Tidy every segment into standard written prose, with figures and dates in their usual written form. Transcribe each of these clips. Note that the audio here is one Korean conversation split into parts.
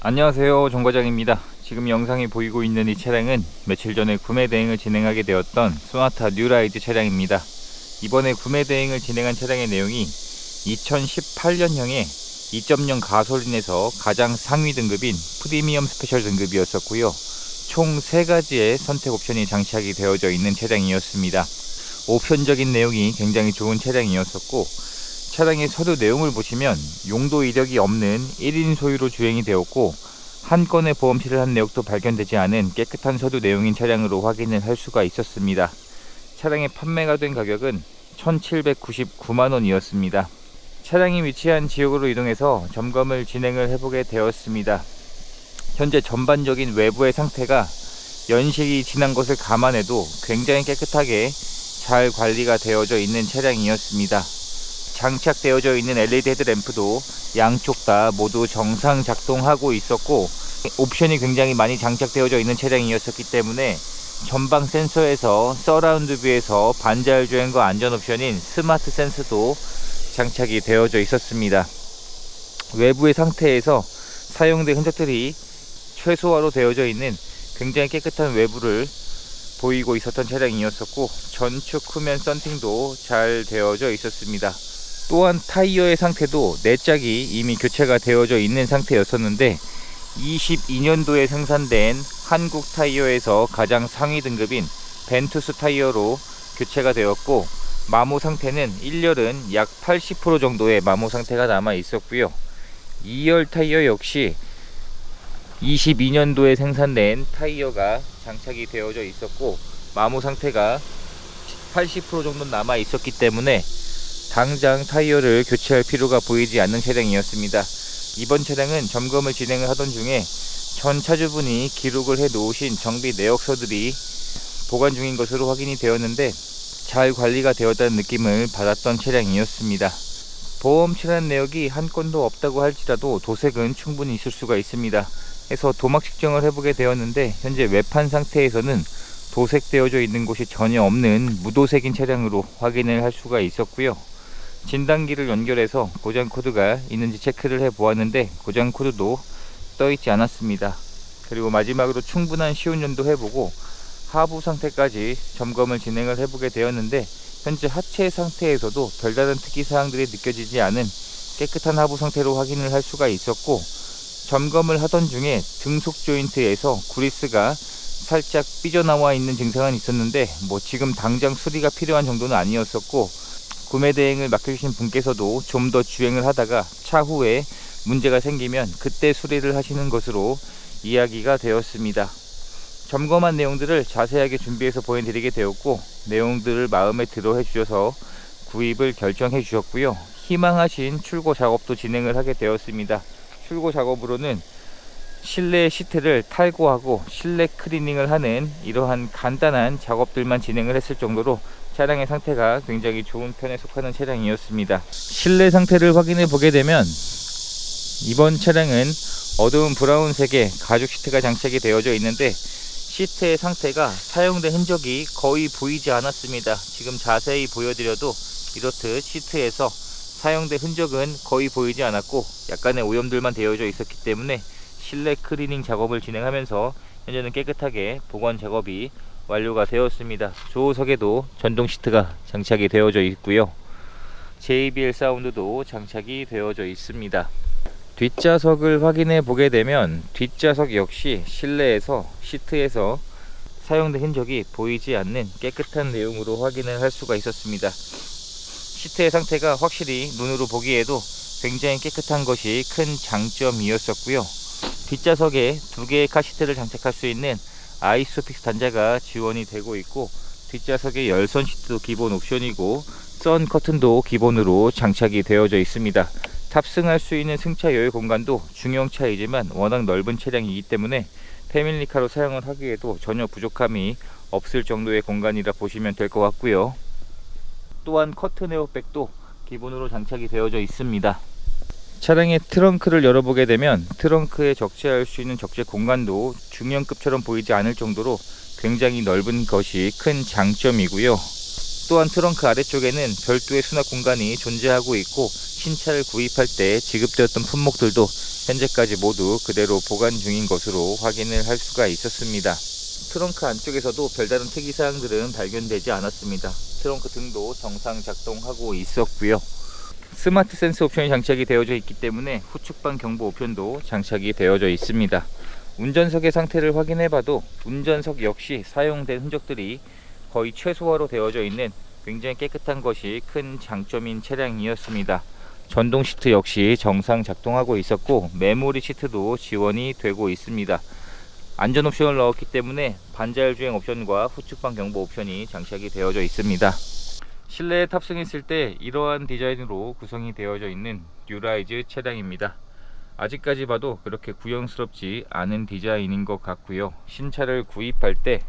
안녕하세요, 정과장입니다. 지금 영상이 보이고 있는 이 차량은 며칠 전에 구매 대행을 진행하게 되었던 소나타 뉴라이즈 차량입니다. 이번에 구매 대행을 진행한 차량의 내용이 2018년형의 2.0 가솔린에서 가장 상위 등급인 프리미엄 스페셜 등급이었었고요. 총 3가지의 선택 옵션이 장착이 되어져 있는 차량이었습니다. 옵션적인 내용이 굉장히 좋은 차량이었었고, 차량의 서류 내용을 보시면 용도 이력이 없는 1인 소유로 주행이 되었고, 한 건의 보험실을 한 내역도 발견되지 않은 깨끗한 서류 내용인 차량으로 확인을 할 수가 있었습니다. 차량의 판매가 된 가격은 1,799만원이었습니다. 차량이 위치한 지역으로 이동해서 점검을 진행을 해보게 되었습니다. 현재 전반적인 외부의 상태가 연식이 지난 것을 감안해도 굉장히 깨끗하게 잘 관리가 되어져 있는 차량이었습니다. 장착되어져 있는 LED 헤드램프도 양쪽 다 모두 정상 작동하고 있었고, 옵션이 굉장히 많이 장착되어져 있는 차량이었기 때문에 전방 센서에서 서라운드 뷰에서 반자율 주행과 안전 옵션인 스마트 센스도 장착이 되어져 있었습니다. 외부의 상태에서 사용된 흔적들이 최소화로 되어져 있는 굉장히 깨끗한 외부를 보이고 있었던 차량이었었고, 전축 후면 썬팅도 잘 되어져 있었습니다. 또한 타이어의 상태도 4짝이 이미 교체가 되어져 있는 상태였었는데, 22년도에 생산된 한국 타이어에서 가장 상위 등급인 벤투스 타이어로 교체가 되었고, 마모 상태는 1열은 약 80% 정도의 마모 상태가 남아 있었고요. 2열 타이어 역시 22년도에 생산된 타이어가 장착이 되어져 있었고, 마모 상태가 80% 정도 남아 있었기 때문에 당장 타이어를 교체할 필요가 보이지 않는 차량이었습니다. 이번 차량은 점검을 진행을 하던 중에 전 차주분이 기록을 해 놓으신 정비 내역서들이 보관 중인 것으로 확인이 되었는데, 잘 관리가 되었다는 느낌을 받았던 차량이었습니다. 보험 출연 내역이 한 건도 없다고 할지라도 도색은 충분히 있을 수가 있습니다. 해서 도막 측정을 해보게 되었는데, 현재 외판 상태에서는 도색되어져 있는 곳이 전혀 없는 무도색인 차량으로 확인을 할 수가 있었고요. 진단기를 연결해서 고장 코드가 있는지 체크를 해 보았는데 고장 코드도 떠 있지 않았습니다. 그리고 마지막으로 충분한 시운전도 해보고 하부 상태까지 점검을 진행을 해보게 되었는데, 현재 하체 상태에서도 별다른 특이사항들이 느껴지지 않은 깨끗한 하부 상태로 확인을 할 수가 있었고, 점검을 하던 중에 등속 조인트에서 구리스가 살짝 삐져나와 있는 증상은 있었는데, 지금 당장 수리가 필요한 정도는 아니었었고, 구매 대행을 맡겨주신 분께서도 좀 더 주행을 하다가 차후에 문제가 생기면 그때 수리를 하시는 것으로 이야기가 되었습니다. 점검한 내용들을 자세하게 준비해서 보여드리게 되었고, 내용들을 마음에 들어 해주셔서 구입을 결정해 주셨고요. 희망하신 출고 작업도 진행을 하게 되었습니다. 출고 작업으로는 실내 시트를 탈거하고 실내 클리닝을 하는 이러한 간단한 작업들만 진행을 했을 정도로 차량의 상태가 굉장히 좋은 편에 속하는 차량이었습니다. 실내 상태를 확인해 보게 되면 이번 차량은 어두운 브라운색의 가죽 시트가 장착이 되어져 있는데, 시트의 상태가 사용된 흔적이 거의 보이지 않았습니다. 지금 자세히 보여드려도 이렇듯 시트에서 사용된 흔적은 거의 보이지 않았고, 약간의 오염들만 되어져 있었기 때문에 실내 클리닝 작업을 진행하면서 현재는 깨끗하게 보관 작업이 완료가 되었습니다. 조수석에도 전동 시트가 장착이 되어져 있고요. JBL 사운드도 장착이 되어져 있습니다. 뒷좌석을 확인해 보게 되면 뒷좌석 역시 실내에서 시트에서 사용된 흔적이 보이지 않는 깨끗한 내용으로 확인을 할 수가 있었습니다. 시트의 상태가 확실히 눈으로 보기에도 굉장히 깨끗한 것이 큰 장점이었었고요. 뒷좌석에 2개의 카시트를 장착할 수 있는 아이소픽스 단자가 지원이 되고 있고, 뒷좌석의 열선 시트도 기본 옵션이고 선 커튼도 기본으로 장착이 되어져 있습니다. 탑승할 수 있는 승차 여유 공간도 중형차이지만 워낙 넓은 차량이기 때문에 패밀리카로 사용을 하기에도 전혀 부족함이 없을 정도의 공간이라 보시면 될 것 같고요. 또한 커튼 에어백도 기본으로 장착이 되어져 있습니다. 차량의 트렁크를 열어보게 되면 트렁크에 적재할 수 있는 적재 공간도 중형급처럼 보이지 않을 정도로 굉장히 넓은 것이 큰 장점이고요. 또한 트렁크 아래쪽에는 별도의 수납 공간이 존재하고 있고, 신차를 구입할 때 지급되었던 품목들도 현재까지 모두 그대로 보관 중인 것으로 확인을 할 수가 있었습니다. 트렁크 안쪽에서도 별다른 특이사항들은 발견되지 않았습니다. 트렁크 등도 정상 작동하고 있었고요. 스마트 센서 옵션이 장착이 되어져 있기 때문에 후측방 경보 옵션도 장착이 되어져 있습니다. 운전석의 상태를 확인해봐도 운전석 역시 사용된 흔적들이 거의 최소화로 되어져 있는 굉장히 깨끗한 것이 큰 장점인 차량이었습니다. 전동 시트 역시 정상 작동하고 있었고 메모리 시트도 지원이 되고 있습니다. 안전 옵션을 넣었기 때문에 반자율 주행 옵션과 후측방 경보 옵션이 장착이 되어져 있습니다. 실내에 탑승했을 때 이러한 디자인으로 구성이 되어져 있는 뉴라이즈 차량입니다. 아직까지 봐도 그렇게 구형스럽지 않은 디자인인 것 같고요. 신차를 구입할 때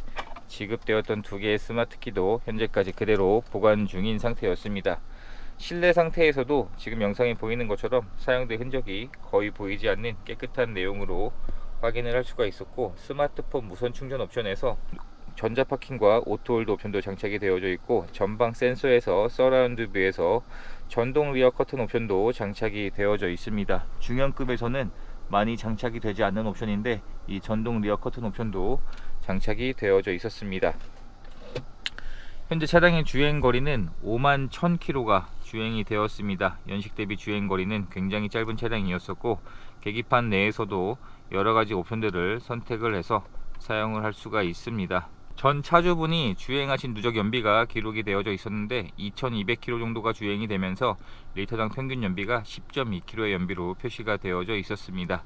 지급되었던 두 개의 스마트 키도 현재까지 그대로 보관 중인 상태였습니다. 실내 상태에서도 지금 영상에 보이는 것처럼 사용된 흔적이 거의 보이지 않는 깨끗한 내용으로 확인을 할 수가 있었고, 스마트폰 무선 충전 옵션에서 전자파킹과 오토홀드 옵션도 장착이 되어져 있고, 전방 센서에서 서라운드 뷰에서 전동 리어 커튼 옵션도 장착이 되어져 있습니다. 중형급에서는 많이 장착이 되지 않는 옵션인데 이 전동 리어 커튼 옵션도 장착이 되어져 있었습니다. 현재 차량의 주행거리는 51,000km가 주행이 되었습니다. 연식 대비 주행거리는 굉장히 짧은 차량이었었고, 계기판 내에서도 여러가지 옵션들을 선택을 해서 사용을 할 수가 있습니다. 전 차주분이 주행하신 누적 연비가 기록이 되어져 있었는데 2200km 정도가 주행이 되면서 리터당 평균 연비가 10.2km의 연비로 표시가 되어져 있었습니다.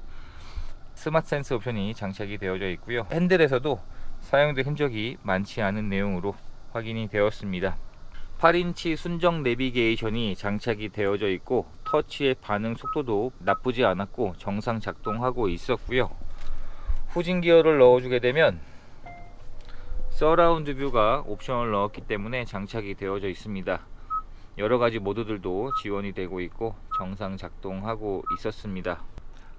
스마트 센서 옵션이 장착이 되어져 있고요. 핸들에서도 사용된 흔적이 많지 않은 내용으로 확인이 되었습니다. 8인치 순정 내비게이션이 장착이 되어져 있고, 터치의 반응 속도도 나쁘지 않았고 정상 작동하고 있었고요. 후진 기어를 넣어주게 되면 서라운드 뷰가 옵션을 넣었기 때문에 장착이 되어져 있습니다. 여러가지 모드들도 지원이 되고 있고 정상 작동하고 있었습니다.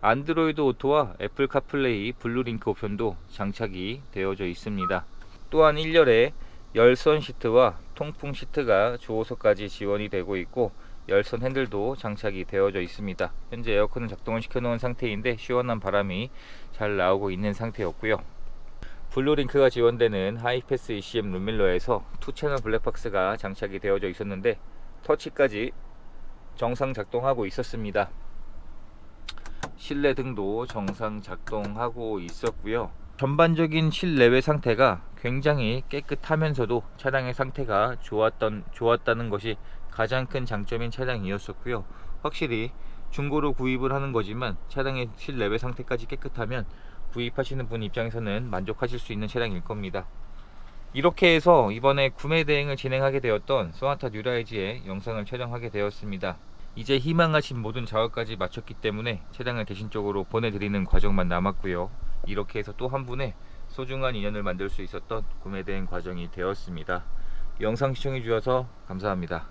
안드로이드 오토와 애플 카플레이 블루링크 옵션도 장착이 되어져 있습니다. 또한 1열에 열선 시트와 통풍 시트가 조호석까지 지원이 되고 있고, 열선 핸들도 장착이 되어져 있습니다. 현재 에어컨을 작동을 시켜 놓은 상태인데 시원한 바람이 잘 나오고 있는 상태였고요. 블루링크가 지원되는 하이패스 ECM 룸밀러에서 2채널 블랙박스가 장착이 되어져 있었는데 터치까지 정상 작동하고 있었습니다. 실내 등도 정상 작동하고 있었고요. 전반적인 실내외 상태가 굉장히 깨끗하면서도 차량의 상태가 좋았다는 것이 가장 큰 장점인 차량이었었고요. 확실히 중고로 구입을 하는 거지만 차량의 실내외 상태까지 깨끗하면 구입하시는 분 입장에서는 만족하실 수 있는 차량일 겁니다. 이렇게 해서 이번에 구매 대행을 진행하게 되었던 소나타 뉴라이즈의 영상을 촬영하게 되었습니다. 이제 희망하신 모든 작업까지 마쳤기 때문에 차량을 대신적으로 보내드리는 과정만 남았고요. 이렇게 해서 또 한 분의 소중한 인연을 만들 수 있었던 구매 대행 과정이 되었습니다. 영상 시청해 주셔서 감사합니다.